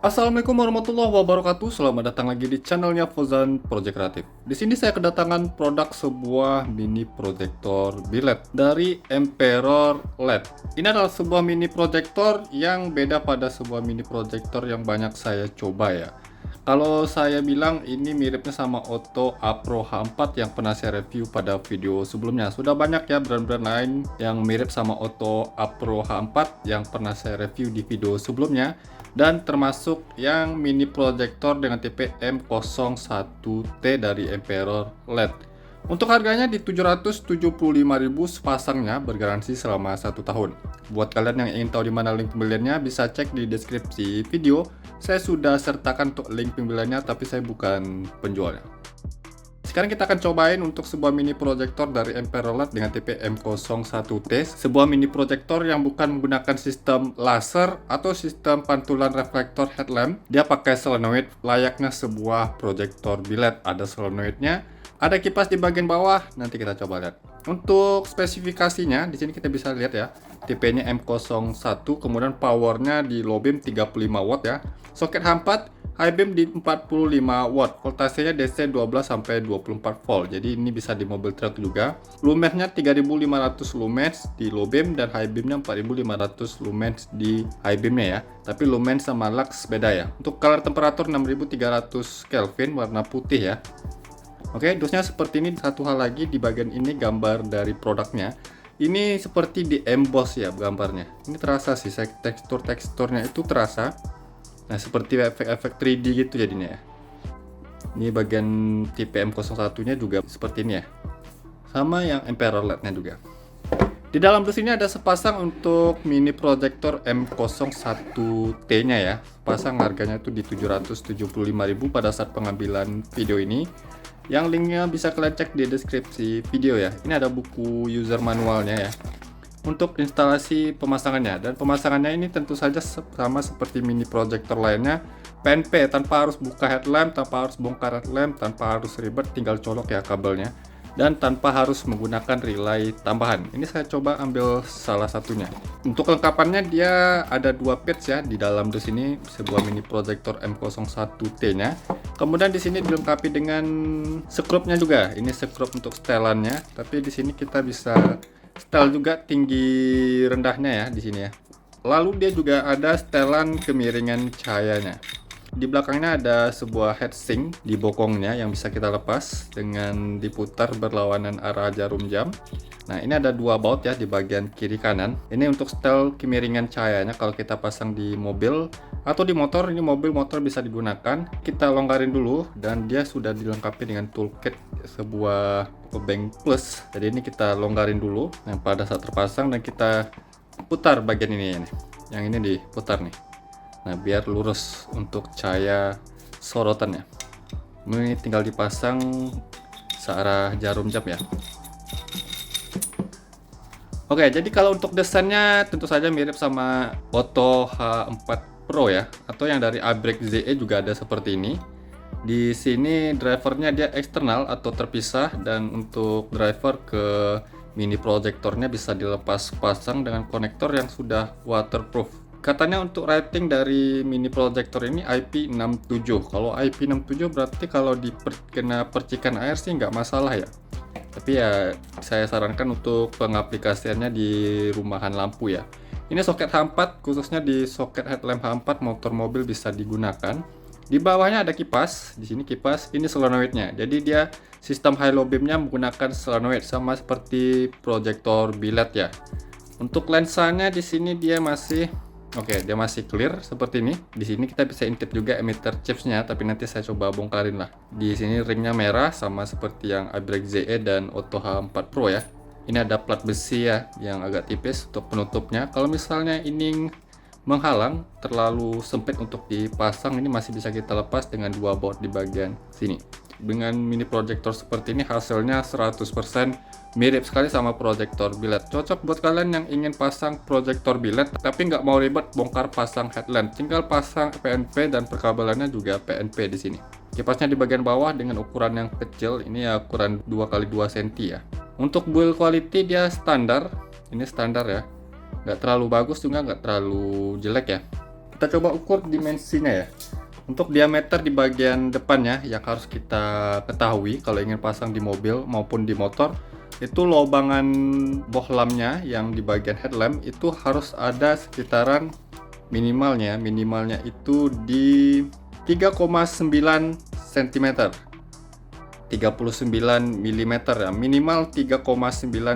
Assalamualaikum warahmatullahi wabarakatuh. Selamat datang lagi di channelnya Fauzan Project Kreatif. Di sini saya kedatangan produk sebuah mini proyektor biled dari Emperor LED. Ini adalah sebuah mini proyektor yang beda pada sebuah mini proyektor yang banyak saya coba ya. Kalau saya bilang ini miripnya sama Otto Apro H4 yang pernah saya review pada video sebelumnya. Sudah banyak ya brand-brand lain yang mirip sama Otto Apro H4 yang pernah saya review di video sebelumnya. Dan termasuk yang mini proyektor dengan tipe M01T dari Emperor LED. Untuk harganya di 775.000 sepasangnya, bergaransi selama 1 tahun. Buat kalian yang ingin tahu di mana link pembeliannya, bisa cek di deskripsi video. Saya sudah sertakan untuk link pembeliannya, tapi saya bukan penjualnya. Sekarang kita akan cobain untuk sebuah mini proyektor dari Emperor LED dengan tipe M01T. Sebuah mini proyektor yang bukan menggunakan sistem laser atau sistem pantulan reflektor headlamp. Dia pakai solenoid layaknya sebuah proyektor biled. Ada solenoidnya, ada kipas di bagian bawah. Nanti kita coba lihat. Untuk spesifikasinya, di sini kita bisa lihat ya. Tipenya M01, kemudian powernya di low beam 35 watt ya. Soket H4, high beam di 45 watt, voltasenya DC 12 sampai 24 volt. Jadi ini bisa di mobil truk juga. Lumensnya 3500 lumens di low beam dan high beamnya 4500 lumens di high beamnya ya. Tapi lumens sama lux beda ya. Untuk color temperatur 6300 Kelvin, warna putih ya. Oke, dosnya seperti ini. Satu hal lagi, di bagian ini gambar dari produknya. Ini seperti di emboss ya gambarnya. Ini terasa sih, teksturnya itu terasa. Nah, seperti efek-efek 3D gitu jadinya ya. Ini bagian tipe M01-nya juga seperti ini ya. Sama yang Emperor LED-nya juga. Di dalam dus ini ada sepasang untuk mini proyektor M01T-nya ya. Pasang harganya itu di 775.000 pada saat pengambilan video ini. Yang linknya bisa kalian cek di deskripsi video ya. Ini ada buku user manualnya ya. Untuk instalasi pemasangannya, dan pemasangannya ini tentu saja sama seperti mini proyektor lainnya, PNP, tanpa harus buka headlamp, tanpa harus bongkar headlamp, tanpa harus ribet, tinggal colok ya kabelnya, dan tanpa harus menggunakan relay tambahan. Ini saya coba ambil salah satunya. Untuk kelengkapannya, dia ada 2 pits ya di dalam dus ini, sebuah mini proyektor M01T-nya. Kemudian di sini dilengkapi dengan skrupnya juga. Ini skrup untuk setelannya, tapi di sini kita bisa setel juga tinggi rendahnya ya di sini ya. Lalu dia juga ada setelan kemiringan cahayanya. Di belakangnya ada sebuah heatsink di bokongnya yang bisa kita lepas dengan diputar berlawanan arah jarum jam. Nah, ini ada 2 baut ya di bagian kiri kanan. Ini untuk setel kemiringan cahayanya kalau kita pasang di mobil atau di motor. Ini motor bisa digunakan. Kita longgarin dulu dan dia sudah dilengkapi dengan toolkit sebuah bank plus. Jadi ini kita longgarin dulu. Nah, pada saat terpasang dan kita putar bagian ini nih. Yang ini diputar nih. Nah, biar lurus untuk cahaya sorotannya. Ini tinggal dipasang searah jarum jam ya. Oke, jadi kalau untuk desainnya tentu saja mirip sama Otto H4 Pro ya, atau yang dari Abrek ZE juga ada seperti ini. Di sini drivernya dia eksternal atau terpisah, dan untuk driver ke mini proyektornya bisa dilepas pasang dengan konektor yang sudah waterproof. Katanya untuk rating dari mini proyektor ini IP67. Kalau IP67 berarti kalau kena percikan air sih nggak masalah ya. Tapi ya saya sarankan untuk pengaplikasiannya di rumahan lampu ya. Ini soket H4, khususnya di soket headlamp H4 motor mobil bisa digunakan. Di bawahnya ada kipas, di sini kipas, ini solenoidnya. Jadi dia sistem high low beamnya menggunakan solenoid sama seperti proyektor biled ya. Untuk lensanya di sini dia masih dia masih clear seperti ini. Di sini kita bisa intip juga emitter chipsnya, tapi nanti saya coba bongkarin lah. Di sini ringnya merah sama seperti yang Abrek ZE dan Otto H4 Pro ya. Ini ada plat besi ya yang agak tipis untuk penutupnya. Kalau misalnya ini menghalang, terlalu sempit untuk dipasang, ini masih bisa kita lepas dengan 2 baut di bagian sini. Dengan mini proyektor seperti ini hasilnya 100% mirip sekali sama proyektor biled. Cocok buat kalian yang ingin pasang proyektor biled tapi nggak mau ribet bongkar pasang headlamp. Tinggal pasang PNP dan perkabelannya juga PNP di sini. Kipasnya di bagian bawah dengan ukuran yang kecil, ini ya ukuran 2x2 cm ya. Untuk build quality dia standar, ini standar ya. Nggak terlalu bagus juga nggak terlalu jelek ya. Kita coba ukur dimensinya ya. Untuk diameter di bagian depannya yang harus kita ketahui kalau ingin pasang di mobil maupun di motor, itu lobangan bohlamnya yang di bagian headlamp itu harus ada sekitaran minimalnya itu di 3,9 cm. 39 mm ya, minimal 3,9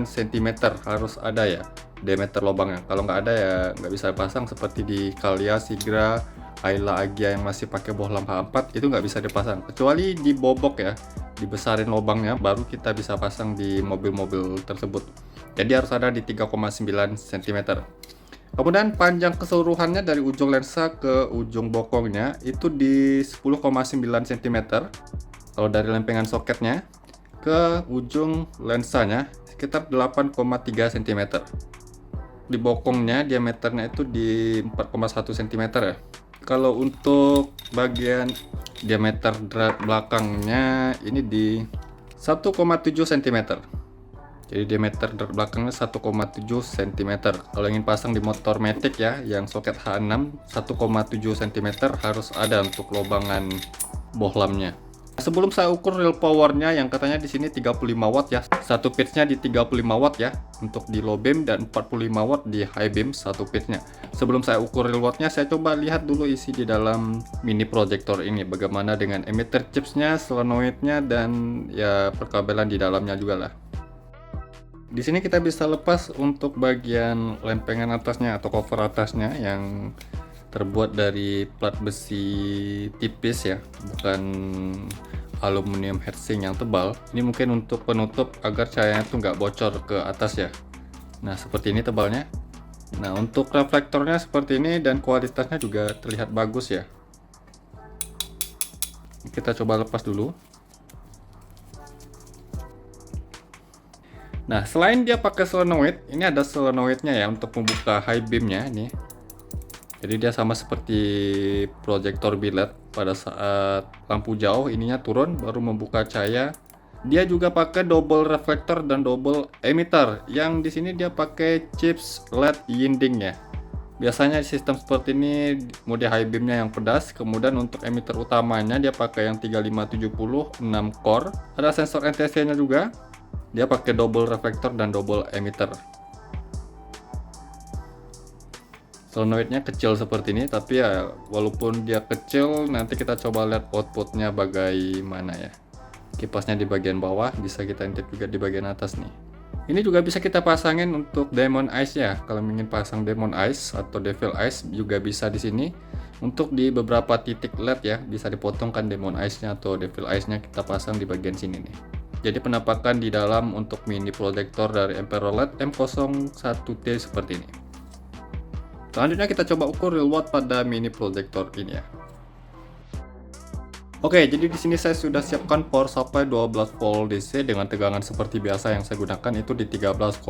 cm harus ada ya diameter lubangnya. Kalau nggak ada ya nggak bisa pasang, seperti di Calya, Sigra, Ayla, Agya yang masih pakai bohlam H4 itu nggak bisa dipasang, kecuali dibobok ya, dibesarin lubangnya baru kita bisa pasang di mobil-mobil tersebut. Jadi harus ada di 3,9 cm. Kemudian panjang keseluruhannya dari ujung lensa ke ujung bokongnya itu di 10,9 cm. Kalau dari lempengan soketnya ke ujung lensanya sekitar 8,3 cm. Di bokongnya diameternya itu di 4,1 cm ya. Kalau untuk bagian diameter belakangnya ini di 1,7 cm. Jadi diameter belakangnya 1,7 cm. Kalau ingin pasang di motor Matic ya yang soket H6, 1,7 cm harus ada untuk lobangan bohlamnya. Sebelum saya ukur real powernya yang katanya di sini 35 watt ya, satu pitchnya di 35 watt ya untuk di low beam, dan 45 watt di high beam satu pitchnya. Sebelum saya ukur real wattnya, saya coba lihat dulu isi di dalam mini projector ini, bagaimana dengan emitter chipsnya, solenoidnya, dan ya perkabelan di dalamnya juga lah. Di sini kita bisa lepas untuk bagian lempengan atasnya atau cover atasnya yang terbuat dari plat besi tipis ya, bukan aluminium heatsink yang tebal. Ini mungkin untuk penutup agar cahayanya tuh nggak bocor ke atas ya. Nah seperti ini tebalnya. Nah untuk reflektornya seperti ini dan kualitasnya juga terlihat bagus ya. Kita coba lepas dulu. Nah selain dia pakai solenoid, ini ada solenoidnya ya untuk membuka high beamnya ini. Jadi dia sama seperti proyektor biled, pada saat lampu jauh ininya turun baru membuka cahaya. Dia juga pakai double reflektor dan double emitter. Yang di sini dia pakai chips LED Yinding ya. Biasanya sistem seperti ini mode high beamnya yang pedas. Kemudian untuk emitter utamanya dia pakai yang 3570 6 core. Ada sensor NTC-nya juga. Dia pakai double reflektor dan double emitter. Solenoidnya kecil seperti ini, tapi ya walaupun dia kecil, nanti kita coba lihat outputnya bagaimana ya. Kipasnya di bagian bawah, bisa kita intip juga di bagian atas nih. Ini juga bisa kita pasangin untuk Diamond Eyes ya. Kalau ingin pasang Diamond Eyes atau Devil Eyes juga bisa di sini. Untuk di beberapa titik LED ya, bisa dipotongkan Diamond Eyes-nya atau Devil Eyes-nya kita pasang di bagian sini nih. Jadi penampakan di dalam untuk mini proyektor dari Emperor LED M01T seperti ini. Selanjutnya kita coba ukur real watt pada mini proyektor ini ya. Oke, jadi di sini saya sudah siapkan power supply 12 volt DC dengan tegangan seperti biasa yang saya gunakan itu di 13,6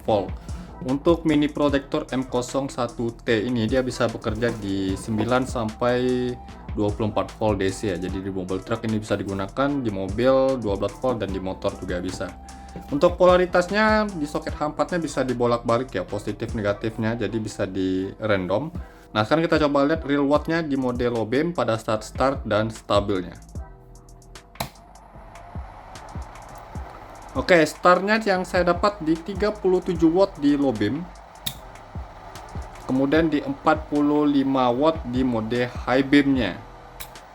volt. Untuk mini proyektor M01T ini dia bisa bekerja di 9 sampai 24 volt DC ya. Jadi di mobil truk ini bisa digunakan, di mobil 12 volt, dan di motor juga bisa. Untuk polaritasnya di soket H4 nya bisa dibolak-balik ya, positif negatifnya, jadi bisa di random. Nah sekarang kita coba lihat real wattnya di mode low beam pada saat start dan stabilnya. Oke, startnya yang saya dapat di 37 watt di low beam, kemudian di 45 watt di mode high beamnya,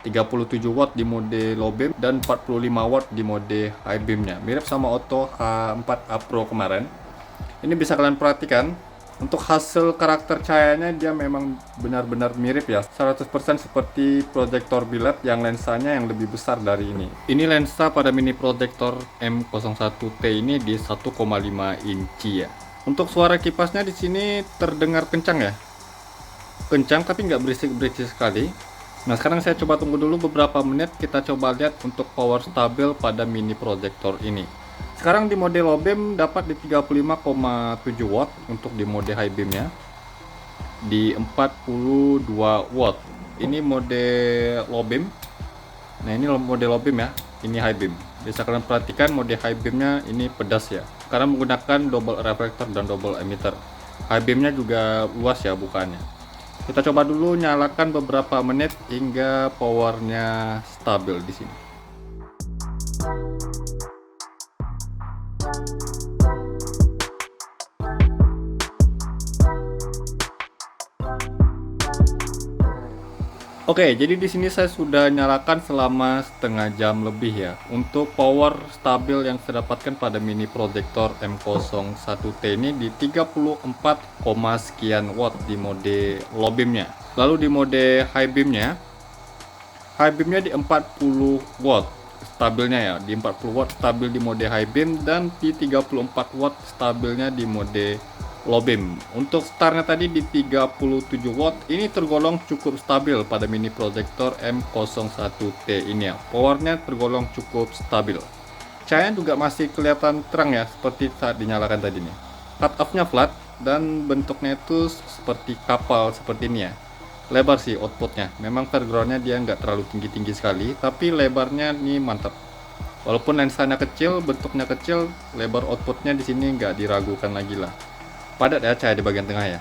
37 watt di mode low beam, dan 45 watt di mode high beamnya. Mirip sama Auto H4A Pro kemarin. Ini bisa kalian perhatikan. Untuk hasil karakter cahayanya dia memang benar-benar mirip ya, 100% seperti proyektor biled yang lensanya yang lebih besar dari ini. Ini lensa pada mini proyektor M01T ini di 1,5 inci ya. Untuk suara kipasnya di sini terdengar kencang ya. Kencang tapi nggak berisik-berisik sekali. Nah sekarang saya coba tunggu dulu beberapa menit, kita coba lihat untuk power stabil pada mini proyektor ini. Sekarang di mode low beam dapat di 35,7 watt, untuk di mode high beamnya di 42 watt. Ini mode low beam. Nah ini mode low beam ya, ini high beam. Bisa kalian perhatikan mode high beamnya ini pedas ya, karena menggunakan double reflector dan double emitter. High beamnya juga luas ya bukannya. Kita coba dulu nyalakan beberapa menit hingga powernya stabil di sini. Oke, jadi di sini saya sudah nyalakan selama setengah jam lebih ya. Untuk power stabil yang saya dapatkan pada mini proyektor M01T ini di 34, sekian watt di mode low beamnya. Lalu di mode high beamnya di 40 watt stabilnya ya, di 40 watt stabil di mode high beam, dan di 34 watt stabilnya di mode low beam. Untuk startnya tadi di 37 watt, ini tergolong cukup stabil pada mini proyektor M01T ini ya. Powernya tergolong cukup stabil. Cahaya juga masih kelihatan terang ya, seperti saat dinyalakan tadi nih. Cut off-nya flat dan bentuknya itu seperti kapal seperti ini ya. Lebar sih outputnya, memang backgroundnya dia nggak terlalu tinggi-tinggi sekali, tapi lebarnya nih mantap. Walaupun lensanya kecil, bentuknya kecil, lebar outputnya di sini nggak diragukan lagi lah. Padat ya cahaya di bagian tengah ya.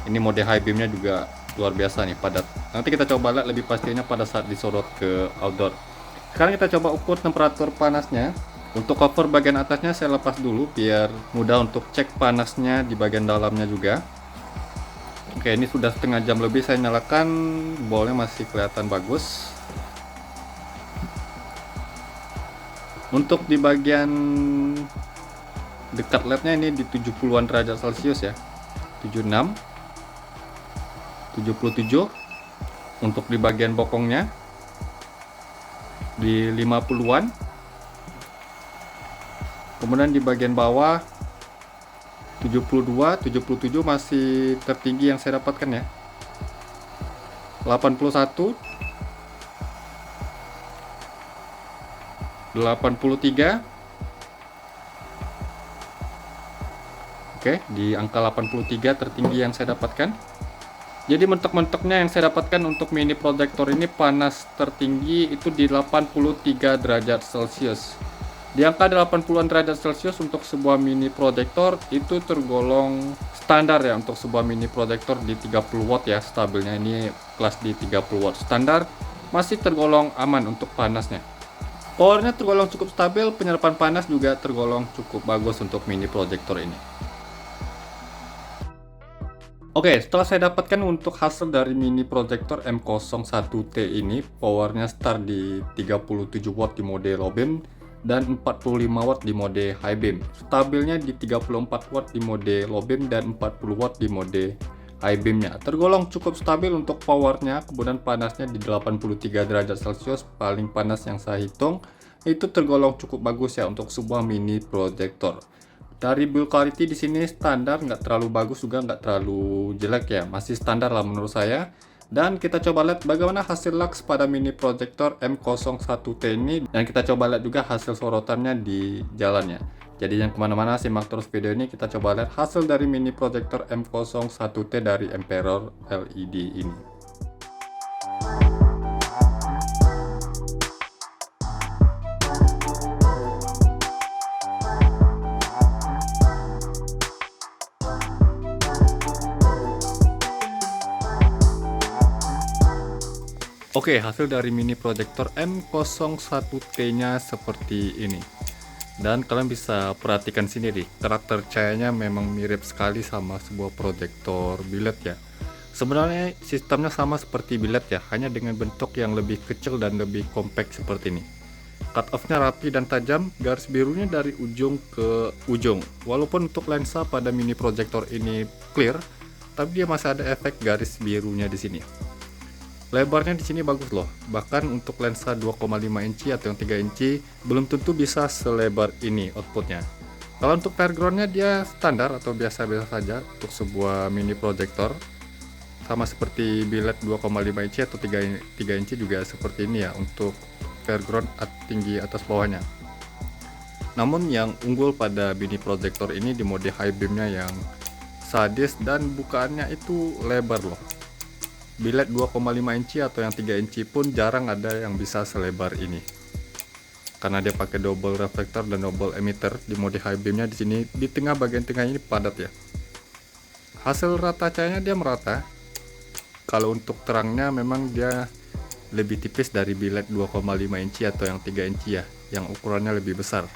Ini mode high beamnya juga luar biasa nih, padat. Nanti kita coba lihat lebih pastinya pada saat disorot ke outdoor. Sekarang kita coba ukur temperatur panasnya. Untuk cover bagian atasnya saya lepas dulu biar mudah untuk cek panasnya di bagian dalamnya juga. Oke, ini sudah setengah jam lebih saya nyalakan, bolnya masih kelihatan bagus. Untuk di bagian dekat LED-nya ini di 70-an derajat Celcius ya. 76, 77. Untuk di bagian bokongnya di 50-an. Kemudian di bagian bawah 72, 77 masih tertinggi yang saya dapatkan ya. 81, 83. Oke, di angka 83 tertinggi yang saya dapatkan. Jadi mentok-mentoknya yang saya dapatkan untuk mini proyektor ini panas tertinggi itu di 83 derajat Celcius. Di angka 80-an derajat Celcius untuk sebuah mini proyektor itu tergolong standar ya, untuk sebuah mini proyektor di 30 watt ya, stabilnya ini kelas di 30 watt standar, masih tergolong aman untuk panasnya. Powernya tergolong cukup stabil, penyerapan panas juga tergolong cukup bagus untuk mini proyektor ini. Oke, setelah saya dapatkan untuk hasil dari mini proyektor M01T ini, powernya start di 37 watt di mode low beam dan 45 watt di mode high beam. Stabilnya di 34 watt di mode low beam dan 40 watt di mode high beamnya. Tergolong cukup stabil untuk powernya, kemudian panasnya di 83 derajat Celcius, paling panas yang saya hitung. Itu tergolong cukup bagus ya untuk sebuah mini proyektor. Dari build quality di sini standar, nggak terlalu bagus juga nggak terlalu jelek ya, masih standar lah menurut saya. Dan kita coba lihat bagaimana hasil lux pada mini proyektor M01T ini, dan kita coba lihat juga hasil sorotannya di jalannya. Jadi jangan kemana-mana, simak terus video ini, kita coba lihat hasil dari mini proyektor M01T dari Emperor LED ini. Oke, hasil dari mini proyektor M01T-nya seperti ini. Dan kalian bisa perhatikan sini nih, karakter cahayanya memang mirip sekali sama sebuah proyektor biled ya. Sebenarnya sistemnya sama seperti biled ya, hanya dengan bentuk yang lebih kecil dan lebih compact seperti ini. Cut off-nya rapi dan tajam, garis birunya dari ujung ke ujung. Walaupun untuk lensa pada mini proyektor ini clear, tapi dia masih ada efek garis birunya di sini. Lebarnya di sini bagus loh, bahkan untuk lensa 2,5 inci atau yang 3 inci belum tentu bisa selebar ini outputnya. Kalau untuk backgroundnya dia standar atau biasa-biasa saja untuk sebuah mini proyektor, sama seperti biled 2,5 inci atau 3 inci juga seperti ini ya untuk background tinggi atas bawahnya. Namun yang unggul pada mini proyektor ini di mode high beamnya yang sadis dan bukaannya itu lebar loh. Biled 2,5 inci atau yang 3 inci pun jarang ada yang bisa selebar ini. Karena dia pakai double reflector dan double emitter di mode high beamnya di sini, di tengah bagian tengah ini padat ya. Hasil rata cahayanya dia merata. kalau untuk terangnya memang dia lebih tipis dari biled 2,5 inci atau yang 3 inci ya, yang ukurannya lebih besar.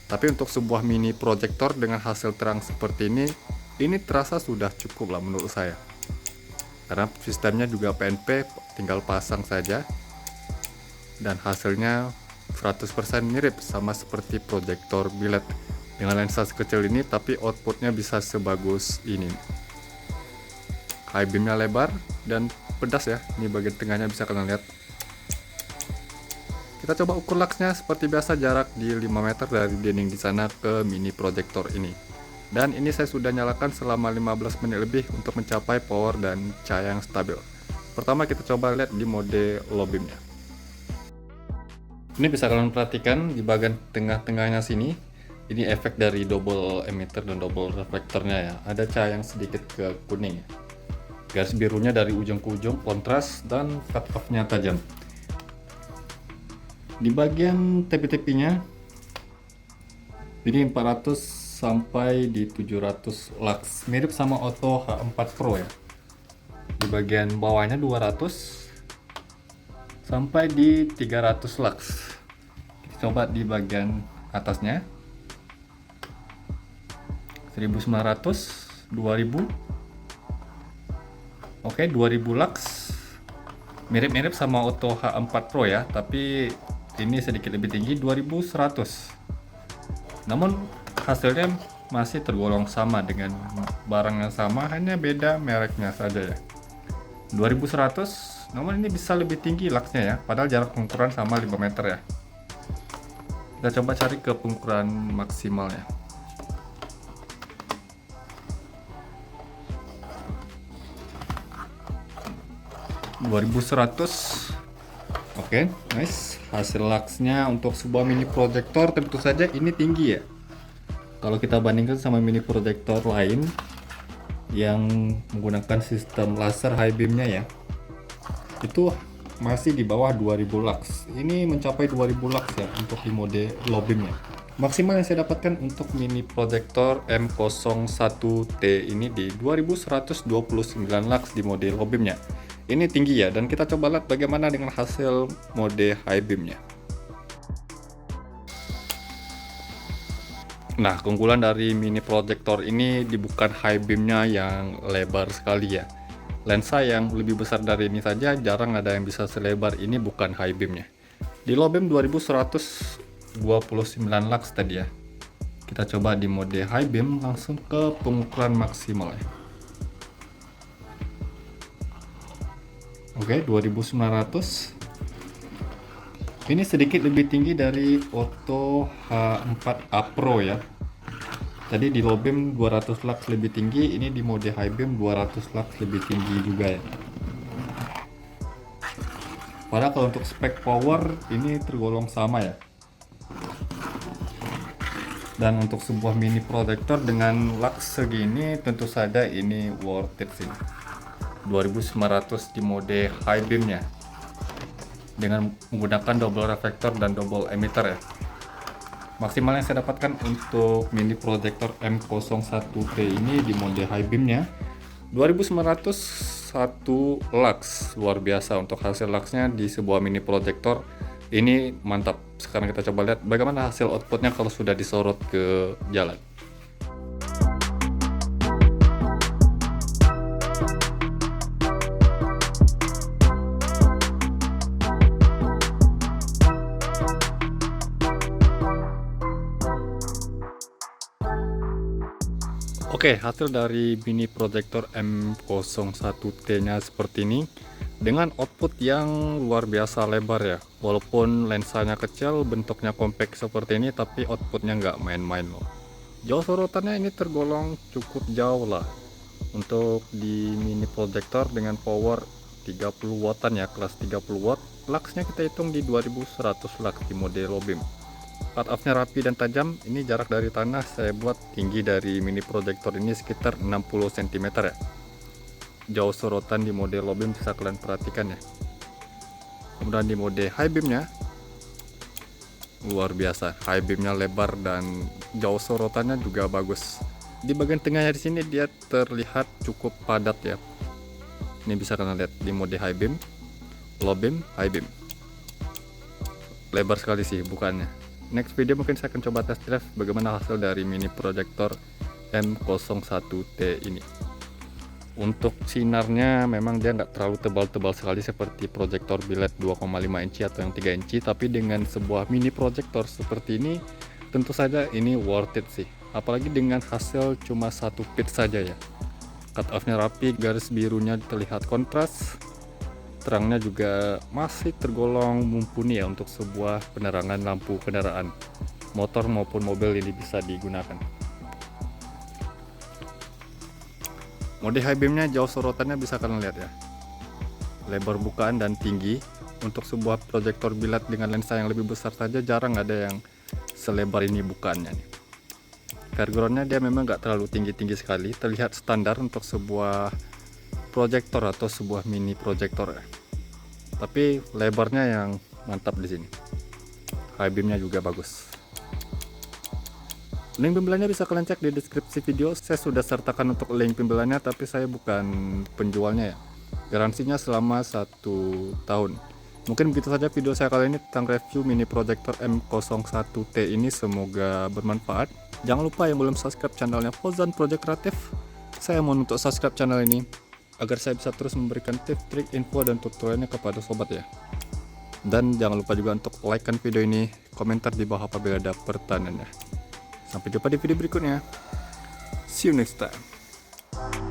Tapi untuk sebuah mini proyektor dengan hasil terang seperti ini terasa sudah cukup lah menurut saya. Karena sistemnya juga PNP, tinggal pasang saja. Dan hasilnya 100% mirip sama seperti proyektor biled. Dengan lensa sekecil ini tapi outputnya bisa sebagus ini. High beamnya lebar dan pedas ya. Ini bagian tengahnya bisa kalian lihat. Kita coba ukur luxnya seperti biasa, jarak di 5 meter dari dinding di sana ke mini proyektor ini. Dan ini saya sudah nyalakan selama 15 menit lebih untuk mencapai power dan cahaya yang stabil. Pertama kita coba lihat di mode low beamnya. Ini bisa kalian perhatikan di bagian tengah-tengahnya sini. Ini efek dari double emitter dan double reflektornya ya. Ada cahaya yang sedikit ke kuning ya. Garis birunya dari ujung ke ujung kontras dan cut off-nya tajam. Di bagian tepi-tepinya ini 400 sampai di 700 lux, mirip sama Otto H4 Pro ya. Di bagian bawahnya 200 sampai di 300 lux. Kita coba di bagian atasnya 1900, 2000. Oke, 2000 lux. Mirip-mirip sama Otto H4 Pro ya, tapi ini sedikit lebih tinggi, 2100. Namun hasilnya masih tergolong sama dengan barang yang sama, hanya beda mereknya saja ya. 2100, namun ini bisa lebih tinggi luxnya ya, padahal jarak pengukuran sama 5 meter ya. Kita coba cari ke pengukuran maksimalnya. (2100). Oke, nice. Hasil luxnya untuk sebuah mini proyektor tentu saja ini tinggi ya. Kalau kita bandingkan sama mini proyektor lain yang menggunakan sistem laser high beamnya ya, itu masih di bawah 2000 lux. Ini mencapai 2000 lux ya untuk di mode low beamnya. Maksimal yang saya dapatkan untuk mini proyektor M01T ini di 2129 lux di mode low beamnya. Ini tinggi ya, dan kita coba lihat bagaimana dengan hasil mode high beamnya. Nah, keunggulan dari mini proyektor ini bukan high beamnya yang lebar sekali ya. Lensa yang lebih besar dari ini saja jarang ada yang bisa selebar ini, bukan high beamnya. Di low beam 2129 lux tadi ya. Kita coba di mode high beam, langsung ke pengukuran maksimal ya. Oke, 2900. Ini sedikit lebih tinggi dari Otto H4A Pro ya. Tadi di low beam 200 lux lebih tinggi, ini di mode high beam 200 lux lebih tinggi juga ya. Padahal kalau untuk spek power ini tergolong sama ya. Dan untuk sebuah mini proyektor dengan lux segini tentu saja ini worth it sih. 2900 di mode high beamnya dengan menggunakan double reflektor dan double emitter ya. Maksimal yang saya dapatkan untuk mini proyektor M01T ini di mode high beamnya 2901 lux. Luar biasa untuk hasil luxnya di sebuah mini proyektor ini, mantap. Sekarang kita coba lihat bagaimana hasil outputnya kalau sudah disorot ke jalan. Oke, hasil dari mini proyektor M01T nya seperti ini dengan output yang luar biasa lebar ya. Walaupun lensanya kecil, bentuknya compact seperti ini, tapi outputnya nggak main-main loh. Jauh sorotannya ini tergolong cukup jauh lah untuk di mini proyektor dengan power 30 wattan ya, kelas 30 watt. Luxnya kita hitung di 2100 lux di mode low beam. Cut off-nya rapi dan tajam. Ini jarak dari tanah saya buat tinggi dari mini proyektor ini sekitar 60 cm ya. Jauh sorotan di mode low beam bisa kalian perhatikan ya. Kemudian di mode high beamnya luar biasa, high beamnya lebar dan jauh sorotannya juga bagus. Di bagian tengahnya di sini dia terlihat cukup padat ya. Ini bisa kalian lihat di mode high beam, low beam, high beam. Lebar sekali sih bukannya. Next video mungkin saya akan coba test drive bagaimana hasil dari mini proyektor M01T ini. Untuk sinarnya memang dia nggak terlalu tebal-tebal sekali seperti proyektor biled 2,5 inci atau yang 3 inci, tapi dengan sebuah mini proyektor seperti ini tentu saja ini worth it sih, apalagi dengan hasil cuma 1 pit saja ya. Cut off-nya rapi, garis birunya terlihat kontras, terangnya juga masih tergolong mumpuni ya untuk sebuah penerangan lampu kendaraan motor maupun mobil ini bisa digunakan. Mode high beamnya jauh sorotannya bisa kalian lihat ya, lebar bukaan dan tinggi. Untuk sebuah proyektor biled dengan lensa yang lebih besar saja jarang ada yang selebar ini bukaannya nih. Backgroundnya dia memang nggak terlalu tinggi-tinggi sekali, terlihat standar untuk sebuah proyektor atau sebuah mini proyektor ya. Tapi lebarnya yang mantap di sini. High beamnya juga bagus. Link pembeliannya bisa kalian cek di deskripsi video. Saya sudah sertakan untuk link pembeliannya, tapi saya bukan penjualnya ya. Garansinya selama 1 tahun. Mungkin begitu saja video saya kali ini tentang review mini proyektor M01T ini. Semoga bermanfaat. Jangan lupa yang belum subscribe channelnya Fauzan Project Creative, saya mohon untuk subscribe channel ini agar saya bisa terus memberikan tips, trik, info, dan tutorialnya kepada sobat ya. Dan jangan lupa juga untuk like kan video ini, komentar di bawah apabila ada pertanyaannya. Sampai jumpa di video berikutnya. See you next time.